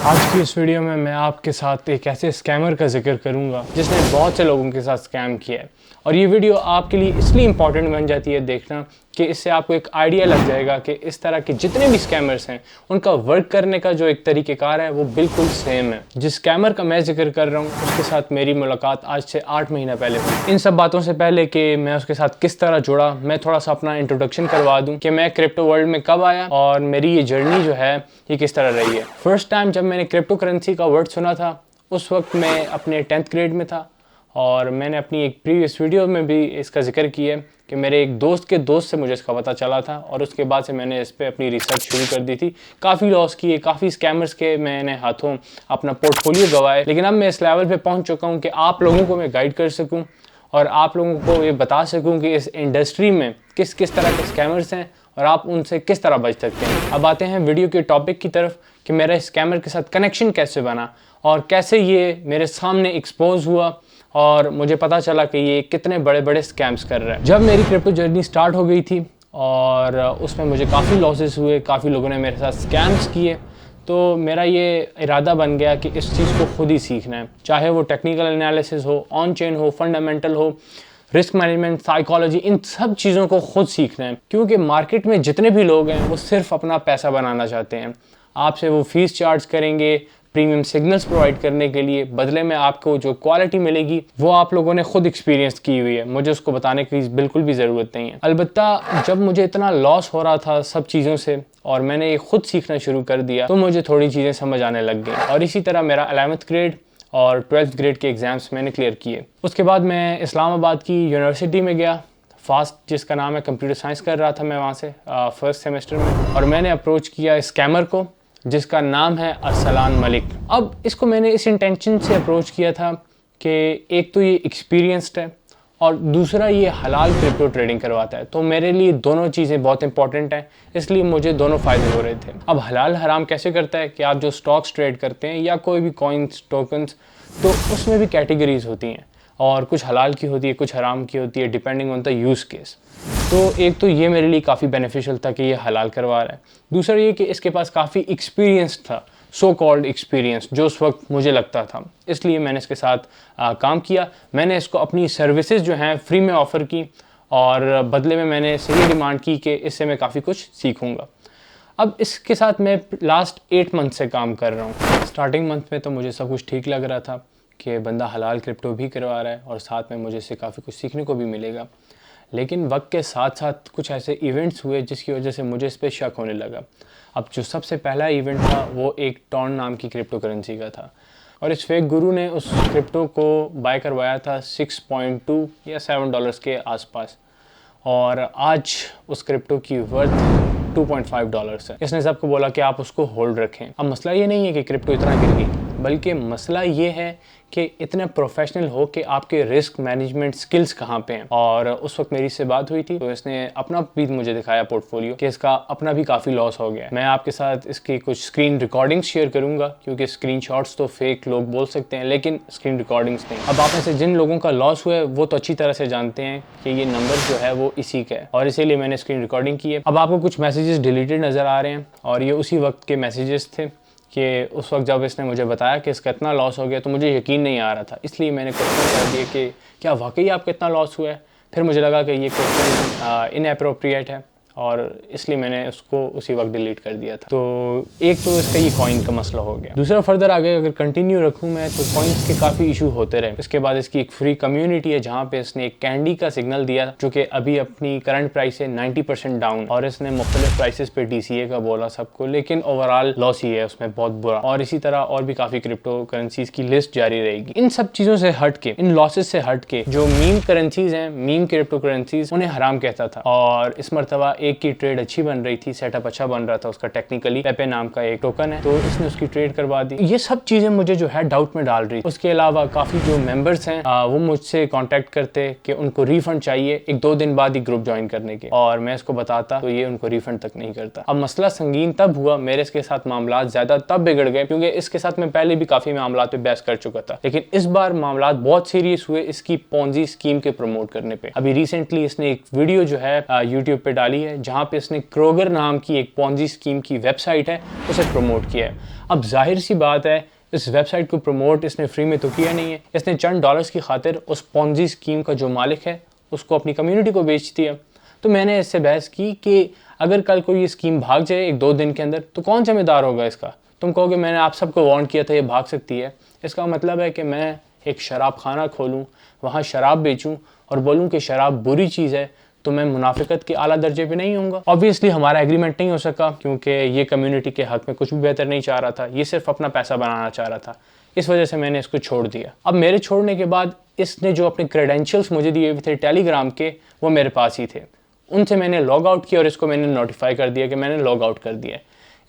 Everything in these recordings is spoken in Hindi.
आज की इस वीडियो में मैं आपके साथ एक ऐसे स्कैमर का जिक्र करूंगा जिसने बहुत से लोगों के साथ स्कैम किया है। और ये वीडियो आपके लिए इसलिए इम्पॉर्टेंट बन जाती है देखना कि इससे आपको एक आइडिया लग जाएगा कि इस तरह के जितने भी स्कैमर्स हैं उनका वर्क करने का जो एक तरीक़ेकार है वो बिल्कुल सेम है। जिस स्कैमर का मैं जिक्र कर रहा हूँ उसके साथ मेरी मुलाकात आज से 8 महीना पहले हुई। इन सब बातों से पहले कि मैं उसके साथ किस तरह जुड़ा, मैं थोड़ा सा अपना इंट्रोडक्शन करवा दूँ कि मैं क्रिप्टो वर्ल्ड में कब आया और मेरी ये जर्नी जो है ये किस तरह रही है। फर्स्ट टाइम जब मैंने क्रिप्टो करेंसी का वर्ड सुना था उस वक्त मैं अपने 10th ग्रेड में था और मैंने अपनी एक प्रीवियस वीडियो में भी इसका जिक्र किया कि मेरे एक दोस्त के दोस्त से मुझे इसका पता चला था और उसके बाद से मैंने इस पर अपनी रिसर्च शुरू कर दी थी। काफ़ी लॉस किए, काफ़ी स्कैमर्स के मैंने हाथों अपना पोर्टफोलियो गंवाए, लेकिन अब मैं इस लेवल पे पहुंच चुका हूं कि आप लोगों को मैं गाइड कर सकूं और आप लोगों को ये बता सकूं कि इस इंडस्ट्री में किस किस तरह के स्कैमर्स हैं और आप उनसे किस तरह बच सकते हैं। अब आते हैं वीडियो के टॉपिक की तरफ कि मेरा स्कैमर के साथ कनेक्शन कैसे बना और कैसे ये मेरे सामने एक्सपोज हुआ और मुझे पता चला कि ये कितने बड़े बड़े स्कैम्स कर रहा है। जब मेरी क्रिप्टो जर्नी स्टार्ट हो गई थी और उसमें मुझे काफ़ी लॉसेस हुए, काफ़ी लोगों ने मेरे साथ स्कैम्स किए, तो मेरा ये इरादा बन गया कि इस चीज़ को खुद ही सीखना है, चाहे वो टेक्निकल एनालिसिस हो, ऑन चेन हो, फंडामेंटल हो, रिस्क मैनेजमेंट, साइकोलॉजी, इन सब चीज़ों को खुद सीखना है। क्योंकि मार्केट में जितने भी लोग हैं वो सिर्फ अपना पैसा बनाना चाहते हैं। आपसे वो फीस चार्ज करेंगे प्रीमियम सिग्नल्स प्रोवाइड करने के लिए, बदले में आपको जो क्वालिटी मिलेगी वो आप लोगों ने खुद एक्सपीरियंस की हुई है, मुझे उसको बताने की बिल्कुल भी ज़रूरत नहीं है। अलबत्ता जब मुझे इतना लॉस हो रहा था सब चीज़ों से और मैंने ये खुद सीखना शुरू कर दिया तो मुझे थोड़ी चीज़ें समझ आने लग गई और इसी तरह मेरा 11th ग्रेड और 12th ग्रेड के एग्ज़ाम्स मैंने क्लियर किए। उसके बाद मैं इस्लामाबाद की यूनिवर्सिटी में गया, फास्ट जिसका नाम है, कंप्यूटर साइंस कर रहा था मैं वहाँ से फर्स्ट सेमेस्टर में, और मैंने अप्रोच किया स्कैमर को जिसका नाम है अरसलान मलिक। अब इसको मैंने इस इंटेंशन से अप्रोच किया था कि एक तो ये एक्सपीरियंस्ड है और दूसरा ये हलाल क्रिप्टो ट्रेडिंग करवाता है, तो मेरे लिए दोनों चीज़ें बहुत इंपॉर्टेंट हैं, इसलिए मुझे दोनों फ़ायदे हो रहे थे। अब हलाल हराम कैसे करता है कि आप जो स्टॉक्स ट्रेड करते हैं या कोई भी कॉइन्स, टोकन्स, तो उसमें भी कैटेगरीज होती हैं और कुछ हलाल की होती है, कुछ हराम की होती है, depending on the use case. तो एक तो ये मेरे लिए काफ़ी बेनिफिशियल था कि ये हलाल करवा रहा है। दूसरा ये कि इसके पास काफ़ी एक्सपीरियंस था, सो कॉल्ड एक्सपीरियंस, जो उस वक्त मुझे लगता था, इसलिए मैंने इसके साथ काम किया। मैंने इसको अपनी सर्विसेज जो हैं फ्री में ऑफ़र की और बदले में मैंने सही डिमांड की कि इससे मैं काफ़ी कुछ सीखूँगा। अब इसके साथ मैं लास्ट 8 मंथ से काम कर रहा हूँ। स्टार्टिंग मंथ में तो मुझे सब कुछ ठीक लग रहा था कि बंदा हलाल क्रिप्टो भी करवा रहा है और साथ में मुझे इससे काफ़ी कुछ सीखने को भी मिलेगा, लेकिन वक्त के साथ साथ कुछ ऐसे इवेंट्स हुए जिसकी वजह से मुझे इस पर शक होने लगा। अब जो सबसे पहला इवेंट था वो एक टॉन नाम की क्रिप्टो करेंसी का था और इस फेक गुरु ने उस क्रिप्टो को बाय करवाया था 6.2 या $7 के आसपास और आज उस क्रिप्टो की वर्थ $2.5 है। इसने सबको बोला कि आप उसको होल्ड रखें। अब मसला ये नहीं है कि क्रिप्टो इतना गिर गई, बल्कि मसला ये है कि इतने प्रोफेशनल हो कि आपके रिस्क मैनेजमेंट स्किल्स कहाँ पे हैं। और उस वक्त मेरी इससे बात हुई थी तो इसने अपना भी मुझे दिखाया पोर्टफोलियो कि इसका अपना भी काफ़ी लॉस हो गया है। मैं आपके साथ इसकी कुछ स्क्रीन रिकॉर्डिंग्स शेयर करूंगा क्योंकि स्क्रीनशॉट्स तो फेक लोग बोल सकते हैं लेकिन स्क्रीन रिकॉर्डिंग्स नहीं। अब आप में से जिन लोगों का लॉस हुआ है वो तो अच्छी तरह से जानते हैं कि ये नंबर जो है वो इसी का है और इसीलिए मैंने स्क्रीन रिकॉर्डिंग की है। अब आपको कुछ मैसेजेस डिलीटेड नज़र आ रहे हैं और ये उसी वक्त के मैसेजेस थे कि उस वक्त जब इसने मुझे बताया कि इसका इतना लॉस हो गया तो मुझे यकीन नहीं आ रहा था, इसलिए मैंने क्वेश्चन कर दिया कि क्या वाकई आपका इतना लॉस हुआ है। फिर मुझे लगा कि ये क्वेश्चन इनएप्रोप्रिएट है और इसलिए मैंने उसको उसी वक्त डिलीट कर दिया था। तो एक तो इसका ये कॉइन का मसला हो गया। दूसरा फर्दर आगे अगर कंटिन्यू रखूँ मैं तो कॉइन्स के काफ़ी इशू होते रहे। इसके बाद इसकी एक फ्री कम्युनिटी है जहाँ पे इसने एक कैंडी का सिग्नल दिया जो कि अभी अपनी करंट प्राइस है 90% डाउन और इसने मुख्तलिफ प्राइसेस पे DCA का बोला सबको, लेकिन ओवरऑल लॉस ही है उसमें बहुत बुरा। और इसी तरह और भी काफ़ी क्रिप्टो करेंसीज की लिस्ट जारी रहेगी। इन सब चीज़ों से हट के, इन लॉसेस से हट के जो मीम करेंसीज हैं, मीम क्रिप्टो करेंसीज, उन्हें हराम कहता था और इस मरतबा एक की ट्रेड अच्छी बन रही थी, सेटअप अच्छा बन रहा था उसका, टेक्निकली पेपे नाम का एक टोकन है, तो इसने उसकी ट्रेड करवा दी। ये सब चीजें मुझे जो है डाउट में डाल रही। उसके अलावा काफी जो मेंबर्स हैं वो मुझसे कांटेक्ट करते कि उनको रिफंड चाहिए 1-2 दिन बाद ही ग्रुप ज्वाइन करने के, और मैं इसको बताता तो ये उनको रिफंड तक नहीं करता। अब मसला संगीन तब हुआ, मेरे इसके साथ मामला ज्यादा तब बिगड़ गए क्योंकि इसके साथ मैं पहले भी काफी मामला पे बहस कर चुका था, लेकिन इस बार मामला बहुत सीरियस हुए इसकी पोंजी स्कीम के प्रमोट करने पे। अभी रिसेंटली इसने एक वीडियो जो है यूट्यूब पे डाली है है जहाँ पे इसने क्रोगर नाम की एक पॉन्जी स्कीम की वेबसाइट है उसे प्रमोट किया है। अब जाहिर सी बात है इस वेबसाइट को प्रमोट इसने फ्री में तो किया नहीं है, इसने चंद डॉलर्स की खातिर उस पॉन्जी स्कीम का जो मालिक है उसको अपनी कम्युनिटी को बेच दिया। तो मैंने इससे बहस की कि अगर कल कोई ये स्कीम भाग जाए 1-2 दिन के अंदर तो कौन जिम्मेदार होगा इसका। तुम कहोगे मैंने आप सबको वार्न किया था ये भाग सकती है। इसका मतलब है कि मैं एक शराब खाना खोलूँ, वहाँ शराब बेचूँ और बोलूँ कि शराब बुरी चीज़ है, तो मैं मुनाफिकत के आला दर्जे पे नहीं होऊंगा। ऑब्वियसली हमारा एग्रीमेंट नहीं हो सका क्योंकि ये कम्युनिटी के हक में कुछ भी बेहतर नहीं चाह रहा था, ये सिर्फ अपना पैसा बनाना चाह रहा था। इस वजह से मैंने इसको छोड़ दिया। अब मेरे छोड़ने के बाद इसने जो अपने क्रेडेंशियल्स मुझे दिए हुए थे टेलीग्राम के, वो मेरे पास ही थे। उनसे मैंने लॉग आउट किया और इसको मैंने नोटिफाई कर दिया कि मैंने लॉग आउट कर दिया।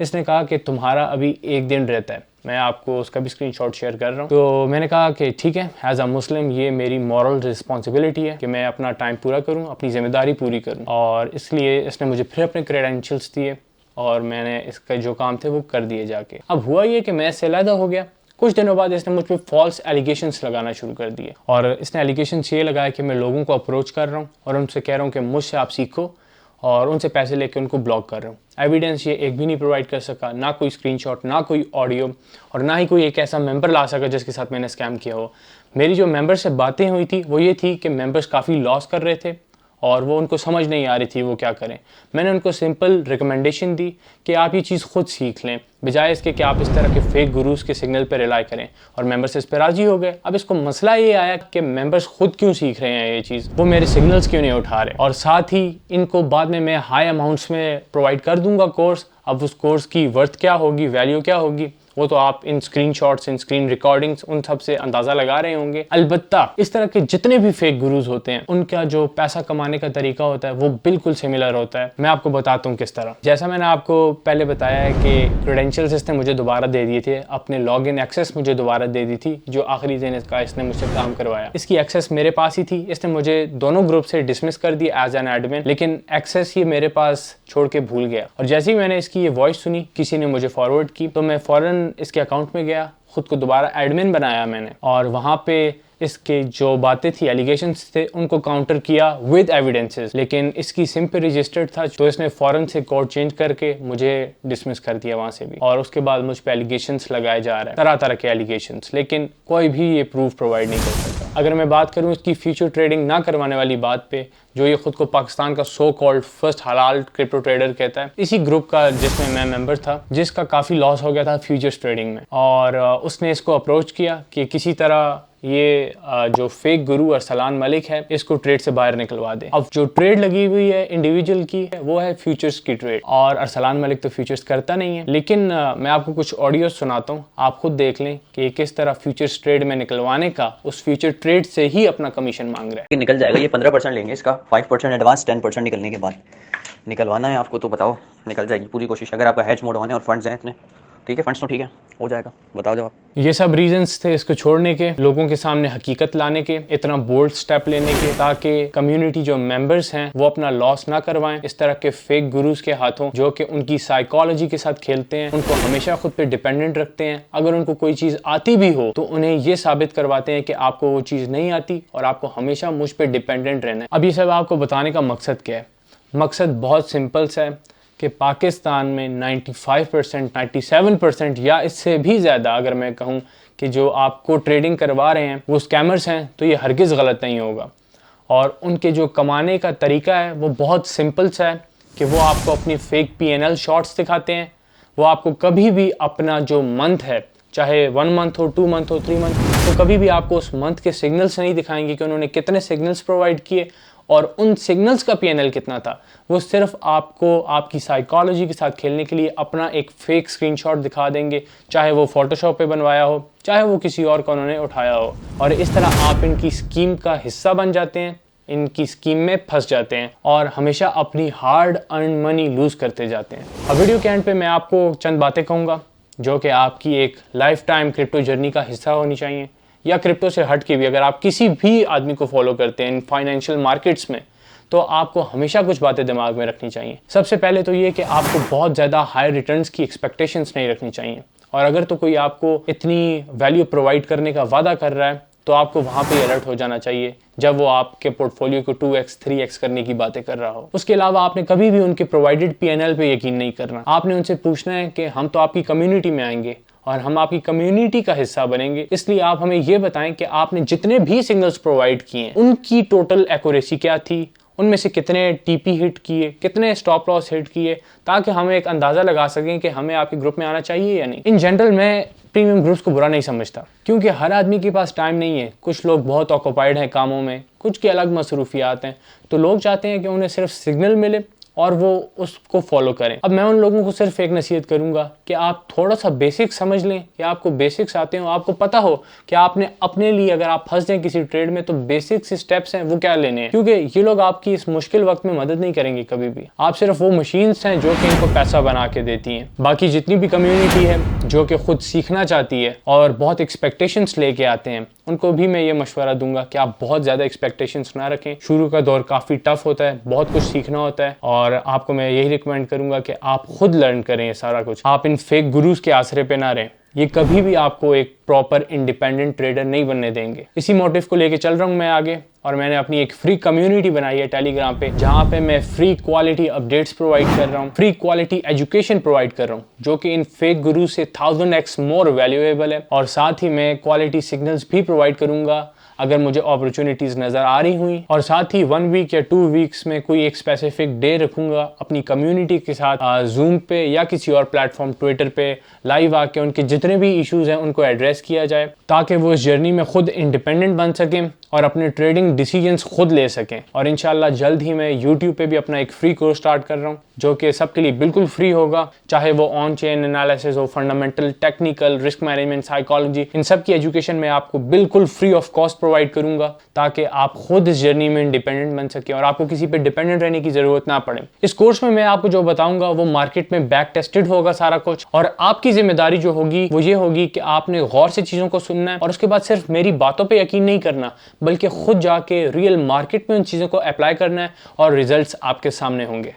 इसने कहा कि तुम्हारा अभी 1 दिन रहता है, मैं आपको उसका भी स्क्रीनशॉट शेयर कर रहा हूँ। तो मैंने कहा कि ठीक है, एज अ मुस्लिम ये मेरी मॉरल रिस्पॉन्सिबिलिटी है कि मैं अपना टाइम पूरा करूँ, अपनी ज़िम्मेदारी पूरी करूँ, और इसलिए इसने मुझे फिर अपने क्रेडेंशियल्स दिए और मैंने इसका जो काम थे वो कर दिए जाके। अब हुआ ये कि मैं इससे अलहदा हो गया। कुछ दिनों बाद इसने मुझ पर फॉल्स एलिगेशंस लगाना शुरू कर दिए और इसने एलिगेशंस ये लगाया कि मैं लोगों को अप्रोच कर रहा हूँ और उनसे कह रहा हूँ कि मुझसे आप सीखो, और उनसे पैसे लेके उनको ब्लॉक कर रहा हूँ। एविडेंस ये एक भी नहीं प्रोवाइड कर सका, ना कोई स्क्रीनशॉट, ना कोई ऑडियो, और ना ही कोई एक ऐसा मेंबर ला सका जिसके साथ मैंने स्कैम किया हो। मेरी जो मेंबर से बातें हुई थी वो ये थी कि मेंबर्स काफ़ी लॉस कर रहे थे और वो उनको समझ नहीं आ रही थी वो क्या करें। मैंने उनको सिंपल रिकमेंडेशन दी कि आप ये चीज़ खुद सीख लें, बजाय इसके कि आप इस तरह के फेक गुरुज के सिग्नल पर रिलाई करें, और मेंबर्स इस पर राजी हो गए। अब इसको मसला ये आया कि मेंबर्स खुद क्यों सीख रहे हैं ये चीज़, वो मेरे सिग्नल्स क्यों नहीं उठा रहे, और साथ ही इनको बाद में मैं हाई अमाउंट्स में प्रोवाइड कर दूंगा कोर्स। अब उस कोर्स की वर्थ क्या होगी, वैल्यू क्या होगी, वो तो आप इन स्क्रीनशॉट्स, इन स्क्रीन रिकॉर्डिंग्स, उन सब से अंदाजा लगा रहे होंगे। अलबत्ता इस तरह के जितने भी फेक गुरुज होते हैं उनका जो पैसा कमाने का तरीका होता है वो बिल्कुल सिमिलर होता है। मैं आपको बताता हूँ किस तरह। जैसा मैंने आपको पहले बताया है कि क्रेडेंशियल्स इसने मुझे दोबारा दे दिए थे, अपने लॉग इन एक्सेस मुझे दोबारा दे दी थी, जो आखिरी दिन इसका इसने मुझसे काम करवाया। इसकी एक्सेस मेरे पास ही थी। इसने मुझे दोनों ग्रुप से डिसमिस कर दिया एज एन एडमिन, लेकिन एक्सेस ये मेरे पास छोड़ के भूल गया। और जैसे ही मैंने इसकी ये वॉइस सुनी, किसी ने मुझे फॉरवर्ड की, तो मैं फ़ौरन इसके अकाउंट में गया, खुद को दोबारा एडमिन बनाया मैंने, और वहाँ पे इसके जो बातें थी, एलिगेशंस थे, उनको काउंटर किया विद एविडेंसेस। लेकिन इसकी सिम पे रजिस्टर्ड था, तो इसने फ़ौरन से कोड चेंज करके मुझे डिसमिस कर दिया वहाँ से भी। और उसके बाद मुझ पे एलिगेशंस लगाए जा रहे हैं, तरह तरह के एलिगेशंस, लेकिन कोई भी ये प्रूफ प्रोवाइड नहीं कर सकता। अगर मैं बात करूँ इसकी फ्यूचर ट्रेडिंग ना करवाने वाली बात पे, जो ये खुद को पाकिस्तान का सो कॉल्ड फर्स्ट हलाल क्रिप्टो ट्रेडर कहता है, इसी ग्रुप का जिसमें मैं मेंबर था, जिसका काफ़ी लॉस हो गया था फ्यूचर्स ट्रेडिंग में, और उसने इसको अप्रोच किया कि किसी तरह ये जो फेक गुरु अरसलान मलिक है इसको ट्रेड से बाहर निकलवा दे। अब जो ट्रेड लगी हुई है इंडिविजुअल की, वो है फ्यूचर्स की ट्रेड, और अरसलान मलिक तो फ्यूचर्स करता नहीं है। लेकिन मैं आपको कुछ ऑडियो सुनाता हूँ, आप खुद देख लें कि किस तरह फ्यूचर्स ट्रेड में निकलवाने का उस फ्यूचर ट्रेड से ही अपना कमीशन मांग रहा है। निकल जाएगा ये 15% लेंगे इसका, 5% एडवांस, 10% निकलने के बाद। निकलवाना है आपको तो बताओ, निकल जाएगी पूरी कोशिश। अगर आपका हैज मोड होने और फंड्स हैं इतने, ठीक है, फंड्स तो ठीक है, हो जाएगा। बताओ जवाब। ये सब रीजंस थे इसको छोड़ने के, लोगों के सामने हकीकत लाने के, इतना बोल्ड स्टेप लेने के, ताकि कम्युनिटी जो मेंबर्स हैं वो अपना लॉस ना करवाएं इस तरह के फेक गुरुज के हाथों, जो कि उनकी साइकोलॉजी के साथ खेलते हैं, उनको हमेशा खुद पे डिपेंडेंट रखते हैं। अगर उनको कोई चीज़ आती भी हो तो उन्हें ये साबित करवाते हैं कि आपको वो चीज़ नहीं आती और आपको हमेशा मुझ पर डिपेंडेंट रहना है। अब ये सब आपको बताने का मकसद क्या है? मकसद बहुत सिंपल सा है कि पाकिस्तान में 95%, 97% या इससे भी ज़्यादा अगर मैं कहूँ कि जो आपको ट्रेडिंग करवा रहे हैं वो स्कैमर्स हैं, तो ये हरगिज़ गलत नहीं होगा। और उनके जो कमाने का तरीका है वो बहुत सिंपल सा है कि वो आपको अपनी फेक PNL शॉर्ट्स दिखाते हैं। वो आपको कभी भी अपना जो मंथ है, चाहे 1 मंथ हो, 2 मंथ हो, 3 मंथ, तो कभी भी आपको उस मंथ के सिग्नल्स नहीं दिखाएंगे कि उन्होंने कितने सिग्नल्स प्रोवाइड किए और उन सिग्नल्स का PNL कितना था। वो सिर्फ आपको आपकी साइकोलॉजी के साथ खेलने के लिए अपना एक फेक स्क्रीनशॉट दिखा देंगे, चाहे वो फोटोशॉप पे बनवाया हो, चाहे वो किसी और का उन्होंने उठाया हो, और इस तरह आप इनकी स्कीम का हिस्सा बन जाते हैं, इनकी स्कीम में फंस जाते हैं और हमेशा अपनी हार्ड अर्न मनी लूज करते जाते हैं। अब वीडियो के एंड पे मैं आपको चंद बातें कहूँगा जो कि आपकी एक लाइफ टाइम क्रिप्टो जर्नी का हिस्सा होनी चाहिए, या क्रिप्टो से हट के भी अगर आप किसी भी आदमी को फॉलो करते हैं इन फाइनेंशियल मार्केट्स में, तो आपको हमेशा कुछ बातें दिमाग में रखनी चाहिए। सबसे पहले तो ये कि आपको बहुत ज़्यादा हाई रिटर्न्स की एक्सपेक्टेशंस नहीं रखनी चाहिए, और अगर तो कोई आपको इतनी वैल्यू प्रोवाइड करने का वादा कर रहा है तो आपको वहाँ पे अलर्ट हो जाना चाहिए जब वो आपके पोर्टफोलियो को 2x 3x करने की बातें कर रहा हो। उसके अलावा आपने कभी भी उनके प्रोवाइडेड PNL पे यकीन नहीं करना। आपने उनसे पूछना है कि हम तो आपकी कम्युनिटी में आएंगे और हम आपकी कम्युनिटी का हिस्सा बनेंगे, इसलिए आप हमें ये बताएं कि आपने जितने भी सिग्नल्स प्रोवाइड किए उनकी टोटल एक्यूरेसी क्या थी, उनमें से कितने TP हिट किए, कितने स्टॉप लॉस हिट किए, ताकि हमें एक अंदाज़ा लगा सकें कि हमें आपके ग्रुप में आना चाहिए या नहीं। इन जनरल मैं प्रीमियम ग्रुप्स को बुरा नहीं समझता, क्योंकि हर आदमी के पास टाइम नहीं है। कुछ लोग बहुत ऑक्यूपाइड हैं कामों में, कुछ की अलग मसरूफियात हैं, तो लोग चाहते हैं कि उन्हें सिर्फ सिग्नल मिले और वो उसको फॉलो करें। अब मैं उन लोगों को सिर्फ एक नसीहत करूंगा कि आप थोड़ा सा बेसिक समझ लें, कि आपको बेसिक्स आते हो, आपको पता हो कि आपने अपने लिए अगर आप फंस जाएं किसी ट्रेड में तो बेसिक स्टेप्स हैं वो क्या लेने हैं, क्योंकि ये लोग आपकी इस मुश्किल वक्त में मदद नहीं करेंगे कभी भी। आप सिर्फ वो मशीन्स हैं जो कि इनको पैसा बना के देती हैं। बाकी जितनी भी कम्युनिटी है जो कि खुद सीखना चाहती है और बहुत एक्सपेक्टेशंस लेके आते हैं, उनको भी मैं ये मशवरा दूंगा कि आप बहुत ज़्यादा एक्सपेक्टेशंस ना रखें। शुरू का दौर काफ़ी टफ होता है, बहुत कुछ सीखना होता है, और आपको मैं यही रिकमेंड करूंगा कि आप खुद लर्न करें ये सारा कुछ। आप इन फेक गुरुज के आसरे पे ना रहें, ये कभी भी आपको एक प्रॉपर इंडिपेंडेंट ट्रेडर नहीं बनने देंगे। इसी मोटिव को लेके चल रहा हूँ मैं आगे, और मैंने अपनी एक फ्री कम्युनिटी बनाई है टेलीग्राम पे, जहाँ पे मैं फ्री क्वालिटी अपडेट्स प्रोवाइड कर रहा हूँ, फ्री क्वालिटी एजुकेशन प्रोवाइड कर रहा हूँ, जो कि इन फेक गुरु से 1000x मोर वैल्यूएबल है। और साथ ही मैं क्वालिटी सिग्नल्स भी प्रोवाइड करूँगा अगर मुझे अपॉर्चुनिटीज़ नज़र आ रही हुई। और साथ ही 1 वीक या 2 वीक्स में कोई एक स्पेसिफिक डे रखूँगा अपनी कम्युनिटी के साथ जूम पे या किसी और प्लेटफॉर्म ट्विटर पे लाइव आके उनके जितने भी इश्यूज़ हैं उनको एड्रेस किया जाए, ताकि वो इस जर्नी में खुद इंडिपेंडेंट बन सकें और अपने ट्रेडिंग डिसीजंस खुद ले सकें। और इंशाल्लाह जल्द ही मैं यूट्यूब पे भी अपना एक फ्री कोर्स स्टार्ट कर रहा हूँ, जो कि सबके लिए बिल्कुल फ्री होगा, चाहे वो ऑन चेन एनालिसिस हो, fundamental, technical, risk management, psychology, इन सब की एजुकेशन मैं आपको बिल्कुल फ्री ऑफ कॉस्ट प्रोवाइड करूंगा, ताकि आप खुद इस जर्नी में इंडिपेंडेंट बन सकें और आपको किसी पे डिपेंडेंट रहने की जरूरत ना पड़े। इस कोर्स में मैं आपको जो बताऊंगा वो मार्केट में बैक टेस्टेड होगा सारा कुछ, और आपकी जिम्मेदारी जो होगी वो ये होगी कि आपने गौर से चीजों को सुनना है और उसके बाद सिर्फ मेरी बातों पे यकीन नहीं करना, बल्कि खुद जाके रियल मार्केट में उन चीजों को अप्लाई करना है और रिजल्ट्स आपके सामने होंगे।